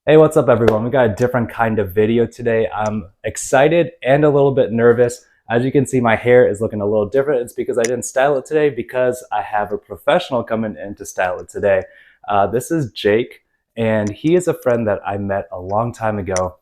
Hey, what's up everyone? We got a different kind of video today. I'm excited and a little bit nervous. As you can see, my hair is looking a little different. It's because I didn't style it today because I have a professional coming in to style it today. This is Jake, and he is a friend that I met a long time ago.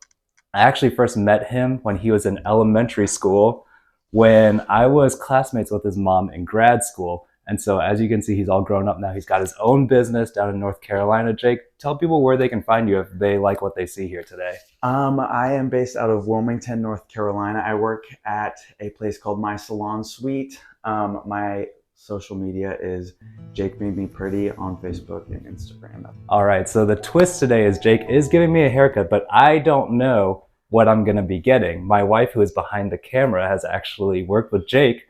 I actually first met him when he was in elementary school, when I was classmates with his mom in grad school. And so as you can see, he's all grown up now. He's got his own business down in North Carolina. Jake, tell people where they can find you if they like what they see here today. I am based out of Wilmington, North Carolina. I work at a place called My Salon Suite. My social media is Jake Made Me Pretty on Facebook and Instagram. All right, so the twist today is Jake is giving me a haircut, but I don't know what I'm gonna be getting. My wife, who is behind the camera, has actually worked with Jake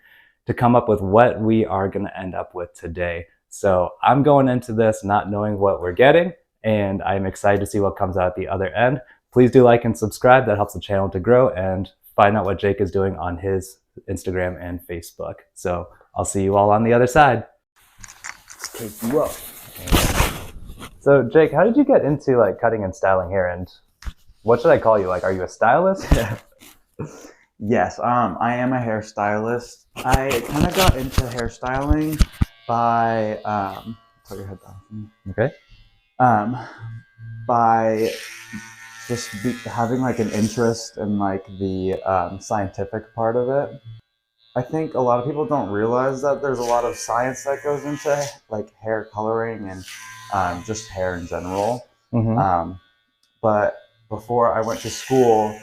to come up with what we are gonna end up with today. So I'm going into this not knowing what we're getting, and I'm excited to see what comes out at the other end. Please do like and subscribe. That helps the channel to grow, and find out what Jake is doing on his Instagram and Facebook. So I'll see you all on the other side. Take you up. So Jake, how did you get into like cutting and styling hair, and what should I call you? Like, are you a stylist? Yes, I am a hairstylist. I kind of got into hairstyling by put your head down. Okay. By just having like an interest in like the scientific part of it. I think a lot of people don't realize that there's a lot of science that goes into like hair coloring and just hair in general. But before I went to school,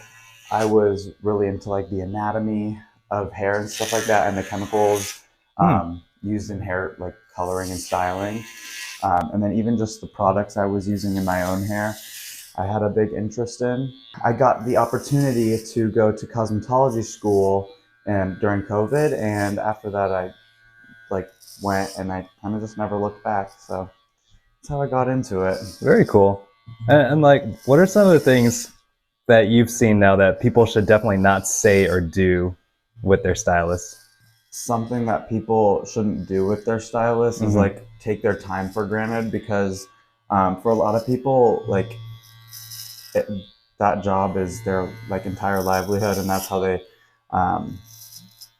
I was really into like the anatomy of hair and stuff like that, and the chemicals used in hair, like coloring and styling. And then even just the products I was using in my own hair, I had a big interest in. I got the opportunity to go to cosmetology school and during COVID, and after that I like went, and I kind of just never looked back. So that's how I got into it. Very cool. And like, what are some of the things that you've seen now that people should definitely not say or do with their stylist? Something that people shouldn't do with their stylist is like take their time for granted, because for a lot of people, like that job is their like entire livelihood, and that's how they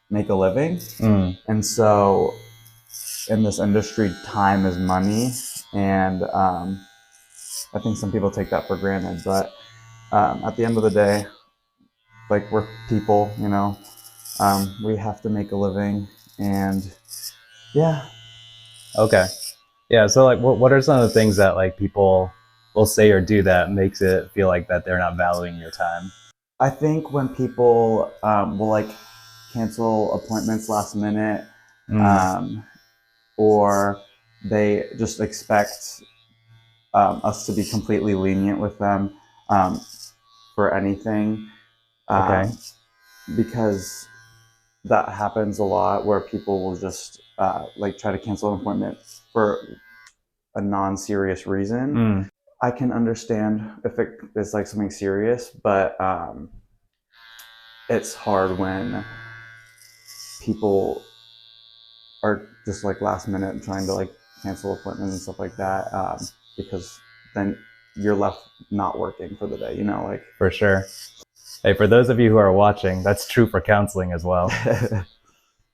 make a living. And so in this industry, time is money, and I think some people take that for granted, but at the end of the day, like, we're people, you know, we have to make a living, and yeah. Okay. Yeah, so like what are some of the things that like people will say or do that makes it feel like that they're not valuing your time? I think when people will like cancel appointments last minute, or they just expect us to be completely lenient with them for anything, because that happens a lot, where people will just like try to cancel an appointment for a non-serious reason. I can understand if it is like something serious, but it's hard when people are just like last minute trying to like cancel appointments and stuff like that, because then you're left not working for the day, you know, like. For sure. Hey, for those of you who are watching, that's true for counseling as well.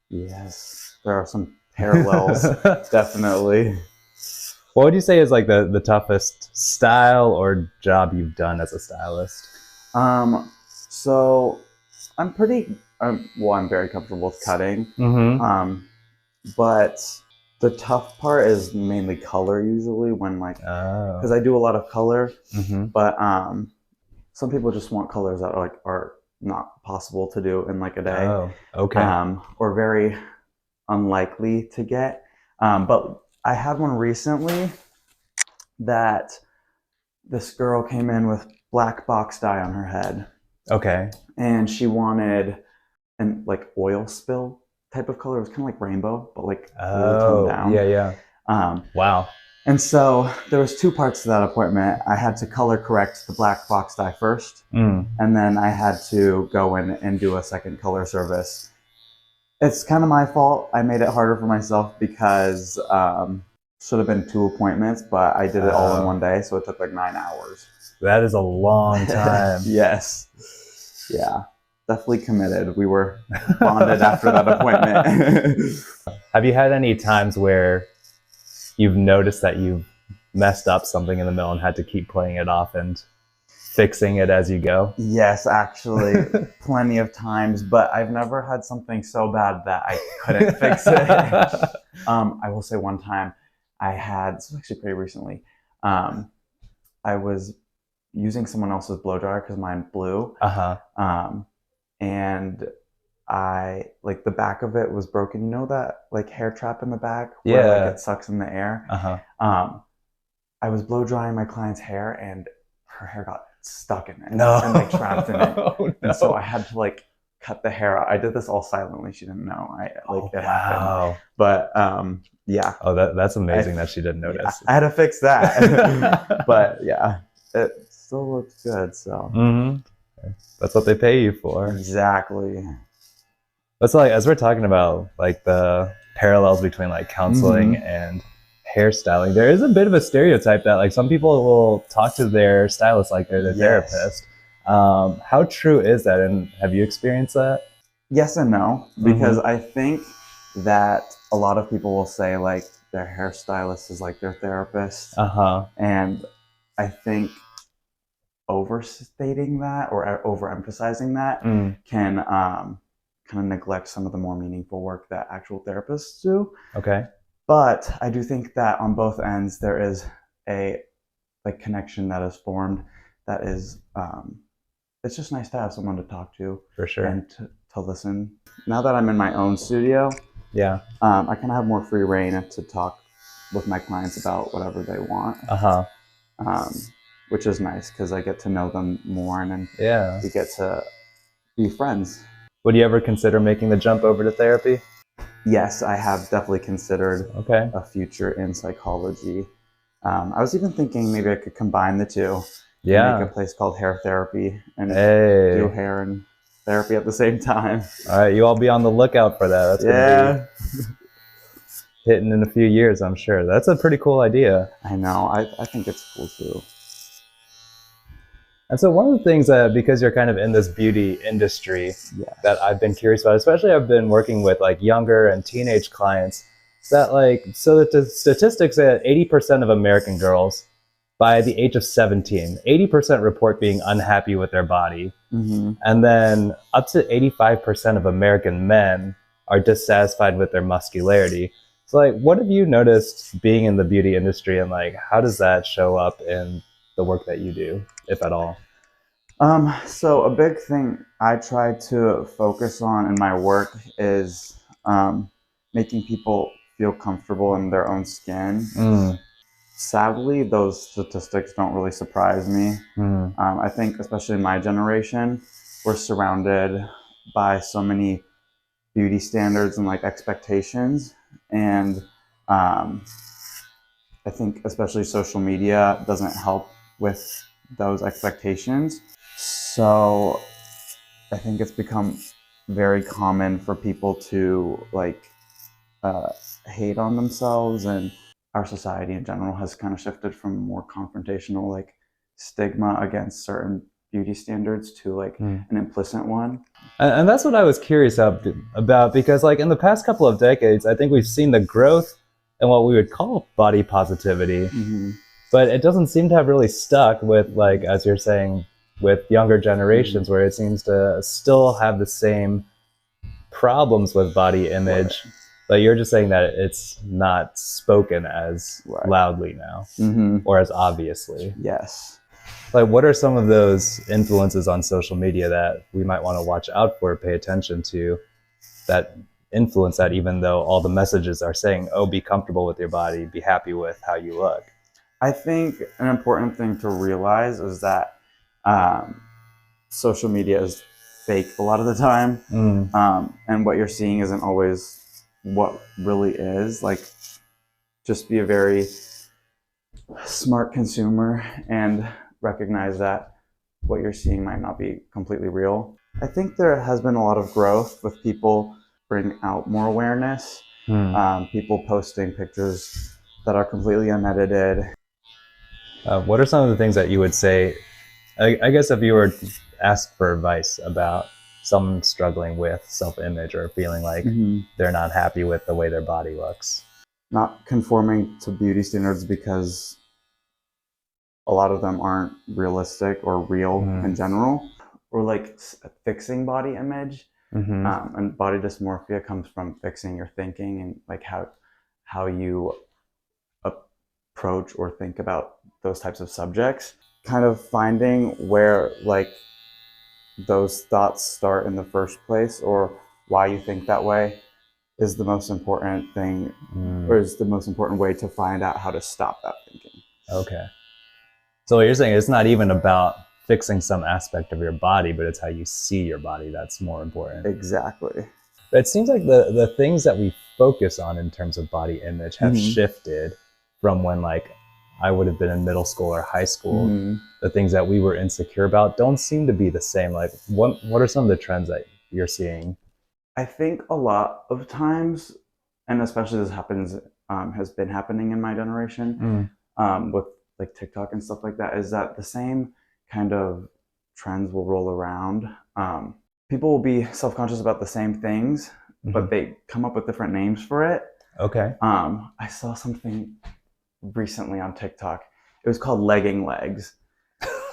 Yes, there are some parallels, definitely. What would you say is like the toughest style or job you've done as a stylist? So I'm very comfortable with cutting. But the tough part is mainly color, usually, when like, because I do a lot of color, but some people just want colors that are not possible to do in like a day. Or very unlikely to get. But I had one recently that this girl came in with black box dye on her head. And she wanted an like oil spill type of color. It was kind of like rainbow, but like really toned down. Wow. And so there was two parts to that appointment. I had to color correct the black box dye first, and then I had to go in and do a second color service. It's kind of my fault. I made it harder for myself because should have been 2 appointments, but I did it all in one day, so it took like 9 hours. That is a long time. Yes. Yeah. Definitely committed. We were bonded after that appointment. Have you had any times where you've noticed that you've messed up something in the middle and had to keep playing it off and fixing it as you go? Yes, actually, plenty of times, but I've never had something so bad that I couldn't fix it. I will say one time this was actually pretty recently, I was using someone else's blow dryer because mine blew. And like the back of it was broken. You know that like hair trap in the back where like it sucks in the air? I was blow drying my client's hair and her hair got stuck in it and like trapped in it. No. And so I had to like cut the hair out. I did this all silently. She didn't know. It happened. But yeah. Oh, that's amazing that she didn't notice. Yeah, I had to fix that. But yeah, it still looks good. So that's what they pay you for. Exactly. That's like, as we're talking about like the parallels between like counseling and hairstyling, there is a bit of a stereotype that like some people will talk to their stylist like they're their therapist. How true is that, and have you experienced that? Yes and no, because I think that a lot of people will say like their hairstylist is like their therapist. And I think overstating that or overemphasizing that can kind of neglect some of the more meaningful work that actual therapists do. Okay. But I do think that on both ends there is a like connection that is formed that is it's just nice to have someone to talk to. For sure. And to listen. Now that I'm in my own studio, I kind of have more free reign to talk with my clients about whatever they want. Which is nice because I get to know them more and then we get to be friends. Would you ever consider making the jump over to therapy? Yes, I have definitely considered a future in psychology. I was even thinking maybe I could combine the two. Make a place called Hair Therapy and do hair and therapy at the same time. All right, you all be on the lookout for that. That's gonna be hitting in a few years, I'm sure. That's a pretty cool idea. I know. I think it's cool too. And so one of the things that, because you're kind of in this beauty industry that I've been curious about, especially I've been working with like younger and teenage clients, is that like, so the statistics say that 80% of American girls by the age of 17, 80% report being unhappy with their body. And then up to 85% of American men are dissatisfied with their muscularity. So like, what have you noticed being in the beauty industry, and like, how does that show up in the work that you do, if at all? So a big thing I try to focus on in my work is making people feel comfortable in their own skin. Sadly, those statistics don't really surprise me. I think especially in my generation, we're surrounded by so many beauty standards and like expectations. And I think especially social media doesn't help with those expectations. So I think it's become very common for people to like hate on themselves, and our society in general has kind of shifted from more confrontational like stigma against certain beauty standards to like an implicit one. And that's what I was curious about, because like in the past couple of decades, I think we've seen the growth in what we would call body positivity, but it doesn't seem to have really stuck with, like, as you're saying, with younger generations, where it seems to still have the same problems with body image. But you're just saying that it's not spoken as loudly now, or as obviously. Yes. Like, what are some of those influences on social media that we might want to watch out for, pay attention to, that influence that, even though all the messages are saying, oh, be comfortable with your body, be happy with how you look? I think an important thing to realize is that social media is fake a lot of the time. And what you're seeing isn't always what really is. Like, just be a very smart consumer and recognize that what you're seeing might not be completely real. I think there has been a lot of growth with people bringing out more awareness, people posting pictures that are completely unedited. What are some of the things that you would say I guess if you were asked for advice about someone struggling with self-image or feeling like they're not happy with the way their body looks. Not conforming to beauty standards because a lot of them aren't realistic or real in general, or like fixing body image. And body dysmorphia comes from fixing your thinking and like how you approach or think about those types of subjects. Kind of finding where like those thoughts start in the first place, or why you think that way, is the most important thing, or is the most important way to find out how to stop that thinking. Okay. So what you're saying, it's not even about fixing some aspect of your body, but it's how you see your body that's more important. Exactly. But it seems like the things that we focus on in terms of body image have shifted from when like I would have been in middle school or high school. The things that we were insecure about don't seem to be the same. Like what are some of the trends that you're seeing? I think a lot of times, and especially this happens, has been happening in my generation, with like TikTok and stuff like that, is that the same kind of trends will roll around. People will be self-conscious about the same things, but they come up with different names for it. Okay. I saw something recently on TikTok. It was called legging legs.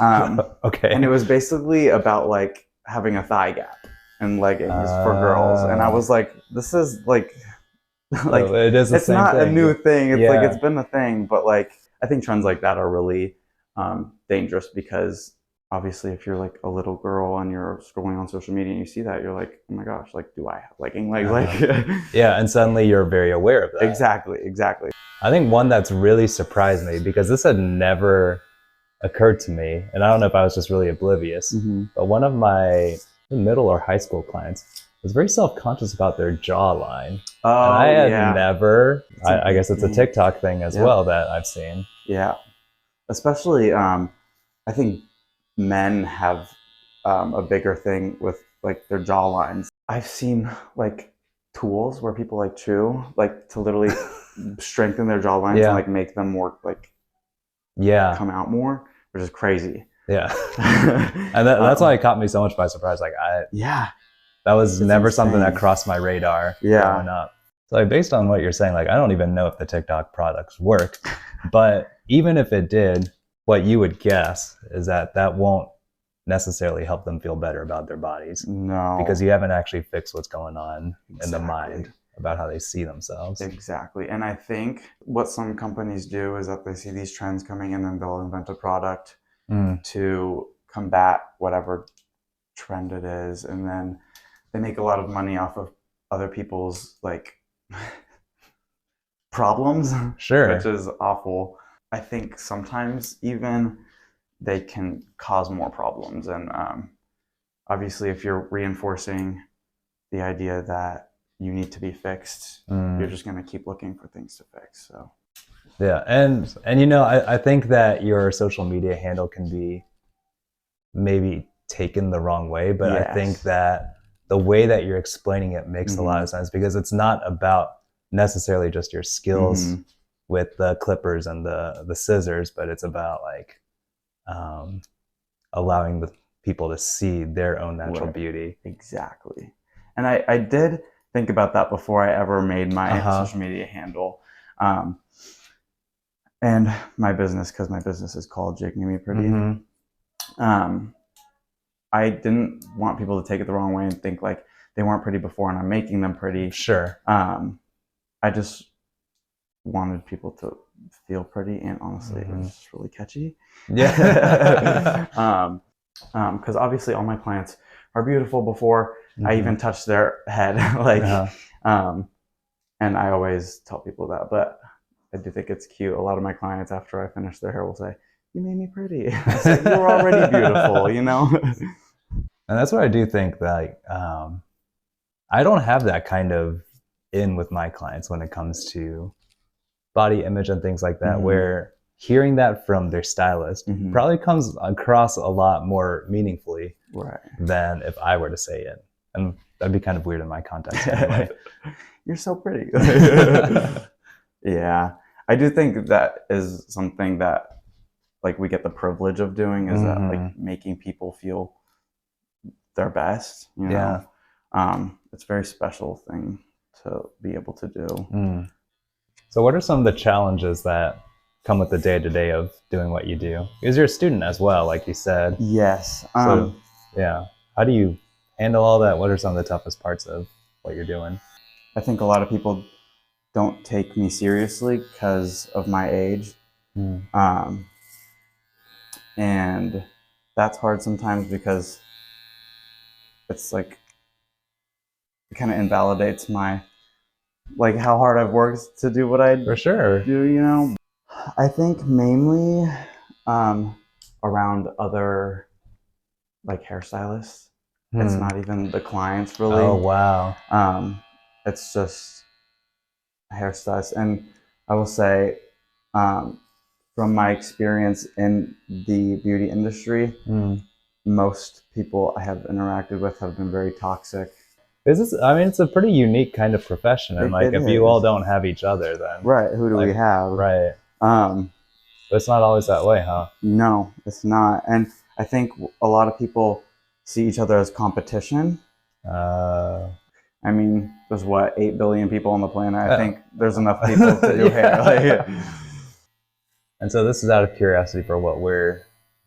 Okay. And it was basically about like having a thigh gap and leggings for girls. And I was like, this is like it is the it's same not thing. a new thing. It's like it's been a thing, but like I think trends like that are really dangerous, because obviously if you're like a little girl and you're scrolling on social media and you see that, you're like, oh my gosh, like, do I have legging legs? Like yeah, and suddenly you're very aware of that. Exactly. I think one that's really surprised me, because this had never occurred to me, and I don't know if I was just really oblivious, but one of my middle or high school clients was very self-conscious about their jawline. Oh, and I had never, I guess it's a TikTok thing as well that I've seen. Yeah. Especially, I think men have a bigger thing with like their jawlines. I've seen like tools where people like chew, like to literally strengthen their jawlines and like make them more like come out more, which is crazy. Yeah. And that's why it caught me so much by surprise. Like that was never something that crossed my radar growing up. So like, based on what you're saying, like I don't even know if the TikTok products work, but even if it did, what you would guess is that that won't necessarily help them feel better about their bodies. No. Because you haven't actually fixed what's going on in the mind about how they see themselves. Exactly. And I think what some companies do is that they see these trends coming in and they'll invent a product to combat whatever trend it is. And then they make a lot of money off of other people's like problems. Sure. Which is awful. I think sometimes even they can cause more problems. And obviously if you're reinforcing the idea that you need to be fixed, you're just going to keep looking for things to fix. So yeah, and you know, I think that your social media handle can be maybe taken the wrong way, but I think that the way that you're explaining it makes a lot of sense, because it's not about necessarily just your skills with the clippers and the scissors, but it's about like allowing the people to see their own natural beauty. Exactly. And I did think about that before I ever made my social media handle. And my business, because my business is called Jake Made Me Pretty. I didn't want people to take it the wrong way and think like they weren't pretty before and I'm making them pretty. Sure. I just wanted people to feel pretty, and honestly, it was just really catchy. Yeah. Because obviously all my clients are beautiful before I even touch their head. Like, and I always tell people that, but I do think it's cute. A lot of my clients, after I finish their hair, will say, "You made me pretty." I said, "You're already beautiful," you know? And that's what I do think that I don't have that kind of in with my clients when it comes to body image and things like that, where hearing that from their stylist probably comes across a lot more meaningfully than if I were to say it. And that'd be kind of weird in my context anyway. You're so pretty. Yeah. I do think that is something that like we get the privilege of doing, is that Mhm. like making people feel their best, you know. Yeah. It's a very special thing to be able to do. Mm. So what are some of the challenges that come with the day-to-day of doing what you do? Because you're a student as well, like you said. Yes. So yeah, how do you handle all that? What are some of the toughest parts of what you're doing? I think a lot of people don't take me seriously because of my age. Mm. And that's hard sometimes because it's like, it kind of invalidates my, like how hard I've worked to do what I For sure. do, you know. I think mainly around other like hairstylists. It's not even the clients really. Oh, wow. It's just hairstylists. And I will say, from my experience in the beauty industry, most people I have interacted with have been very toxic. I mean, it's a pretty unique kind of profession, and like, It if you all is. don't have each other, then Right, who do we like, have? right. Um, But it's not always that way, huh? no, it's not. And I think a lot of people see each other as competition. I mean, there's what, 8 billion people on the planet. I think there's enough people to do hair. Like, and so this is out of curiosity for what we're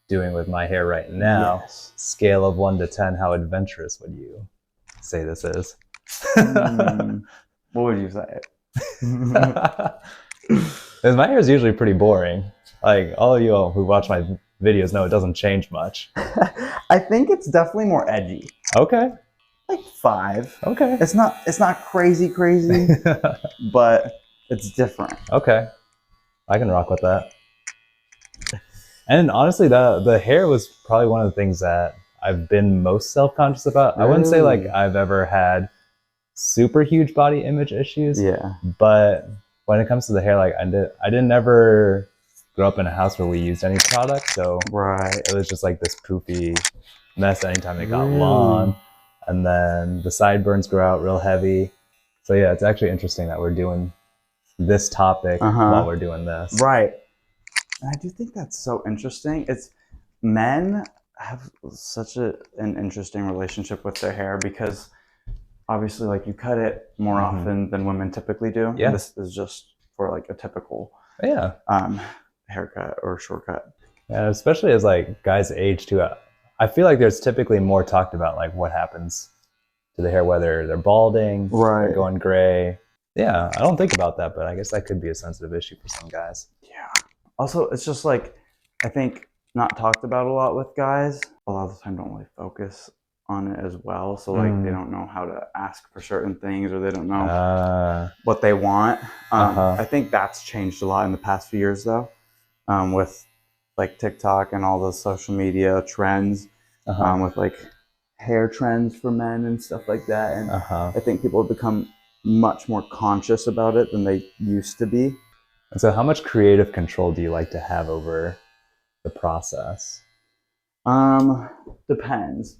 doing with my hair right now. yes. Scale of 1 to 10, how adventurous would you say this is? What would you say? Because my hair is usually pretty boring. Like, all of you all who watch my videos know it doesn't change much. I think it's definitely more edgy. Okay. Like 5. Okay. It's not crazy, but it's different. Okay. I can rock with that. And honestly, the hair was probably one of the things that I've been most self-conscious about. Really? I wouldn't say like I've ever had super huge body image issues. Yeah. But when it comes to the hair, like I didn't ever grow up in a house where we used any product, so Right. it was just like this poofy mess anytime it got long. And then the sideburns grow out real heavy. So yeah, it's actually interesting that we're doing this topic while we're doing this. Right. And I do think that's so interesting. It's men have such an interesting relationship with their hair because obviously like you cut it more often than women typically do. Yeah. And this is just for like a typical haircut or shortcut. Yeah, especially as like guys age too. I feel like there's typically more talked about like what happens to the hair, whether they're balding, they're going gray. Yeah, I don't think about that, but I guess that could be a sensitive issue for some guys. Yeah. Also, it's just like, I think not talked about a lot with guys. A lot of the time don't really focus on it as well. So like they don't know how to ask for certain things, or they don't know what they want. I think that's changed a lot in the past few years though, with like TikTok and all the social media trends, with like hair trends for men and stuff like that. And I think people have become much more conscious about it than they used to be. And so how much creative control do you like to have over the process? Depends.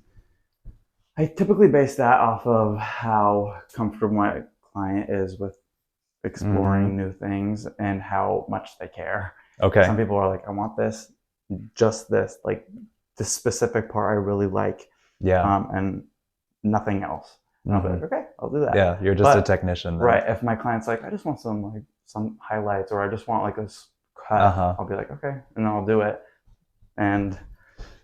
I typically base that off of how comfortable my client is with exploring new things and how much they care. Okay. Some people are like, I want this, just this, like this specific part I really like. Yeah. And nothing else. And I'll be like, okay, I'll do that. Yeah, you're just a technician then. Right. If my client's like, I just want some highlights, or I just want like a cut, I'll be like, okay, and then I'll do it. And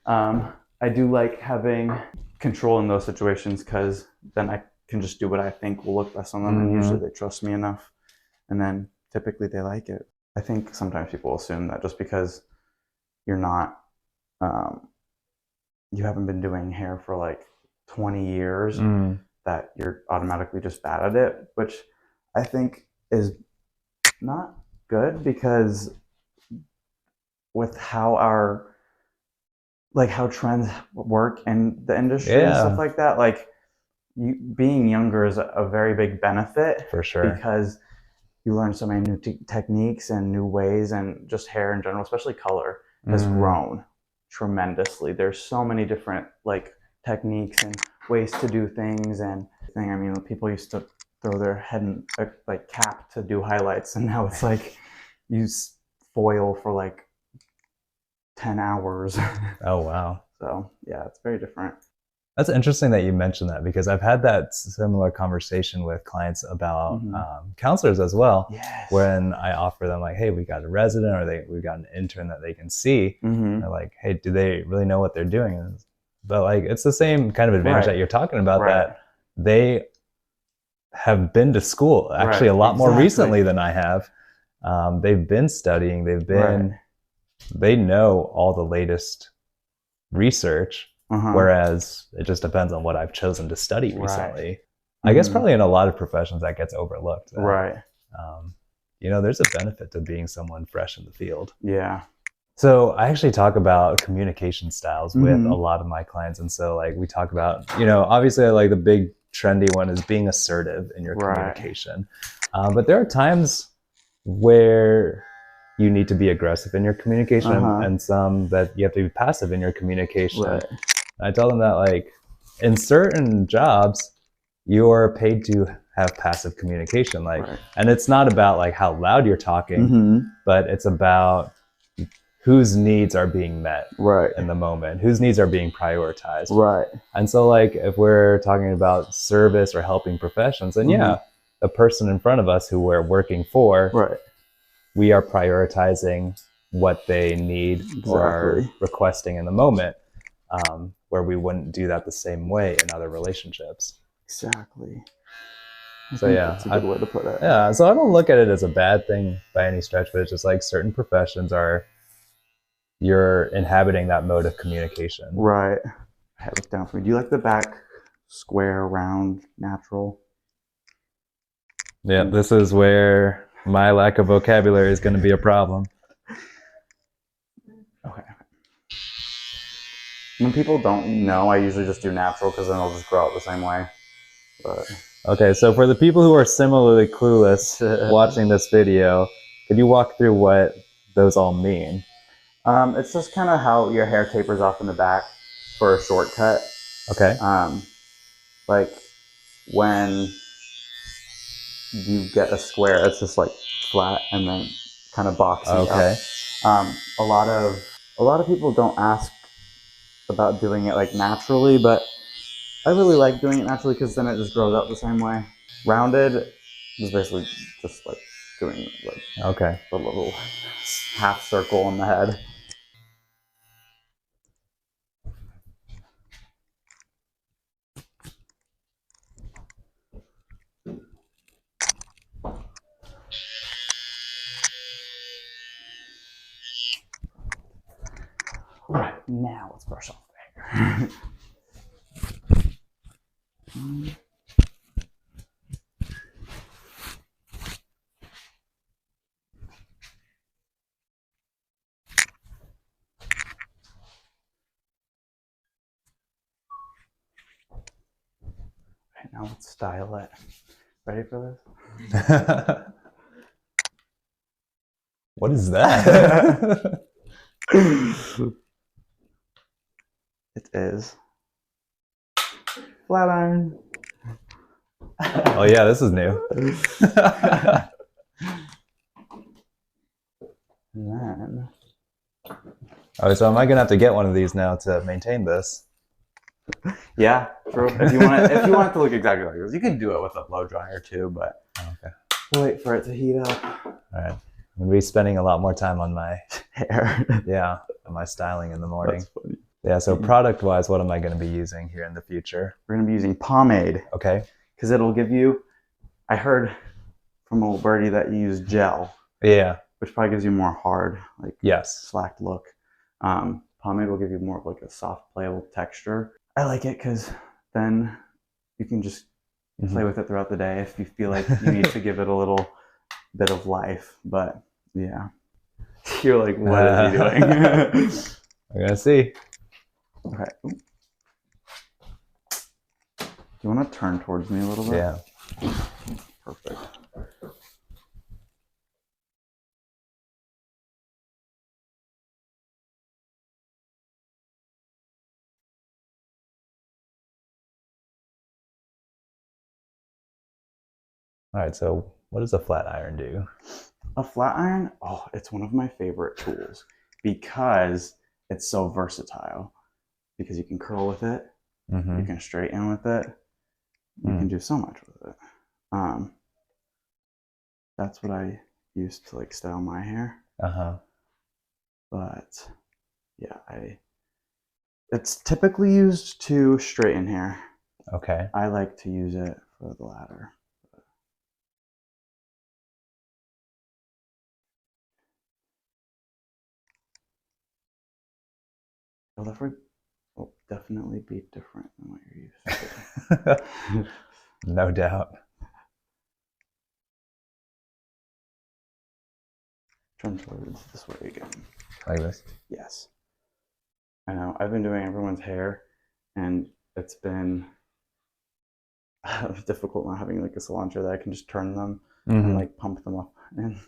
I do like having control in those situations because then I can just do what I think will look best on them, and usually they trust me enough, and then typically they like it. I think sometimes people assume that just because you're not, you haven't been doing hair for like 20 years, that you're automatically just bad at it, which I think is not good, because with how how trends work in the industry and stuff like that, like being younger is a very big benefit for sure, because you learn so many new techniques and new ways, and just hair in general, especially color, has grown tremendously. There's so many different like techniques and ways to do things, and I mean, people used to throw their head in a like cap to do highlights, and now it's like use foil for like 10 hours. Oh, wow. So yeah, it's very different. That's interesting that you mentioned that, because I've had that similar conversation with clients about counselors as well. Yes. When I offer them like, hey, we got a resident, or we got an intern that they can see. They're like, hey, do they really know what they're doing? But like, it's the same kind of advantage that you're talking about, that they have been to school actually a lot more recently than I have. They've been studying, they know all the latest research. Whereas it just depends on what I've chosen to study recently. I guess probably in a lot of professions that gets overlooked. There's a benefit to being someone fresh in the field. Yeah. So I actually talk about communication styles with a lot of my clients. And so like we talk about, obviously like the big trendy one is being assertive in your communication. But there are times where you need to be aggressive in your communication and some that you have to be passive in your communication. I tell them that like in certain jobs, you're paid to have passive communication. And it's not about like how loud you're talking, but it's about whose needs are being met in the moment, whose needs are being prioritized. And so like if we're talking about service or helping professions, then the person in front of us who we're working for, we are prioritizing what they need or are requesting in the moment, where we wouldn't do that the same way in other relationships. Exactly. So yeah, that's a good way to put it. Yeah, so I don't look at it as a bad thing by any stretch, but it's just like certain professions you're inhabiting that mode of communication. Right. I look down for me. Do you like the back square, round, natural? Yeah, this is where my lack of vocabulary is going to be a problem. Okay. When people don't know, I usually just do natural because then it'll just grow out the same way. But okay, so for the people who are similarly clueless watching this video, could you walk through what those all mean? It's just kind of how your hair tapers off in the back for a shortcut. Okay. Like when you get a square, it's just like flat and then kind of boxy. Okay. A lot of people don't ask about doing it like naturally, but I really like doing it naturally because then it just grows out the same way. Rounded is basically just like doing like the little half circle on the head. All right, now let's brush off the hair. Okay, now let's style it. Ready for this? What is that? It is flat iron. Oh yeah, this is new. And then, oh, so am I gonna have to get one of these now to maintain this? Yeah, true. If you want it to look exactly like this, you can do it with a blow dryer too. But wait for it to heat up. All right, I'm gonna be spending a lot more time on my hair. Yeah, on my styling in the morning. That's funny. Yeah. So product-wise, what am I gonna be using here in the future? We're gonna be using pomade. Okay. Because it'll give you. I heard from a little birdie that you use gel. Yeah. Which probably gives you more hard, like slacked look. Pomade will give you more of like a soft, playable texture. I like it because then you can just play with it throughout the day if you feel like you need to give it a little bit of life. But yeah, you're like, what is he doing? We're gonna see. Okay. Do you want to turn towards me a little bit? Yeah. Perfect. All right, so what does a flat iron do? A flat iron, oh, it's one of my favorite tools because it's so versatile because you can curl with it, Mm-hmm. you can straighten with it, you can do so much with it. That's what I used to like style my hair. But yeah, it's typically used to straighten hair. Okay. I like to use it for the latter. Will definitely be different than what you're used to. No doubt. Turn towards this way again. Like this? Yes. I know. I've been doing everyone's hair, and it's been difficult not having like a salon chair that I can just turn them and like pump them up. And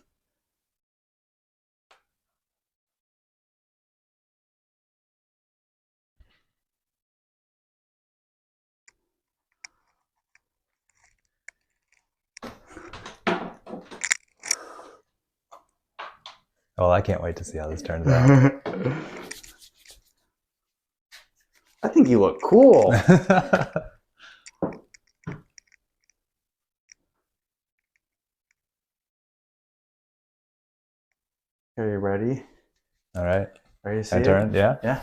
well, I can't wait to see how this turns out. I think you look cool. Are you ready? All right. Ready to see I turn? Yeah. Yeah.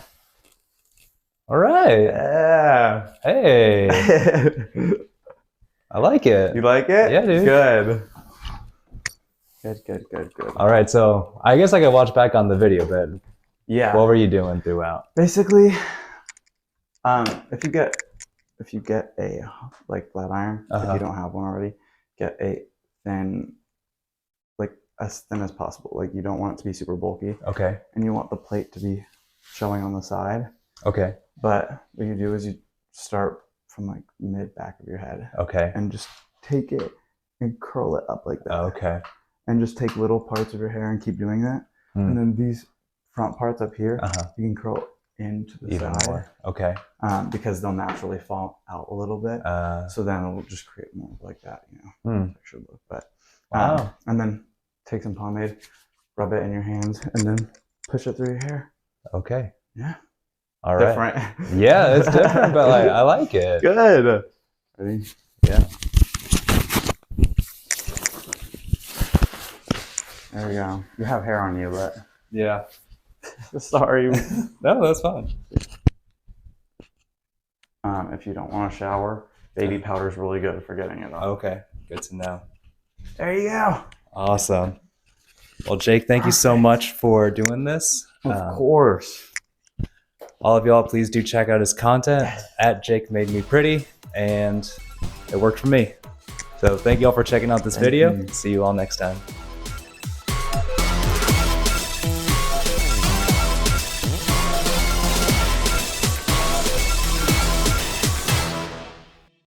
All right. Yeah. Hey. I like it. You like it? Yeah, dude. Good. Good. All right. So I guess I could watch back on the video, but yeah. What were you doing throughout? Basically, if you get a like flat iron, if you don't have one already, get a thin, like as thin as possible. Like you don't want it to be super bulky. Okay. And you want the plate to be showing on the side. Okay. But what you do is you start from like mid back of your head. Okay. And just take it and curl it up like that. Okay. And just take little parts of your hair and keep doing that. And then these front parts up here, you can curl into the even side. more. Okay. Because they'll naturally fall out a little bit. So then it'll just create more like that, you know. Should look. But wow. And then take some pomade, rub it in your hands, and then push it through your hair. Okay. Yeah. All right. Different. Yeah, it's different, but like I like it. Good. Ready? Yeah. There we go. You have hair on you, but yeah. Sorry. No, that's fine. If you don't want to shower, baby powder is really good for getting it off. Okay, good to know. There you go. Awesome. Well, Jake, thank you so much for doing this. Of course. All of y'all, please do check out his content at Jake Made Me Pretty, and it worked for me. So thank you all for checking out this video. See you all next time.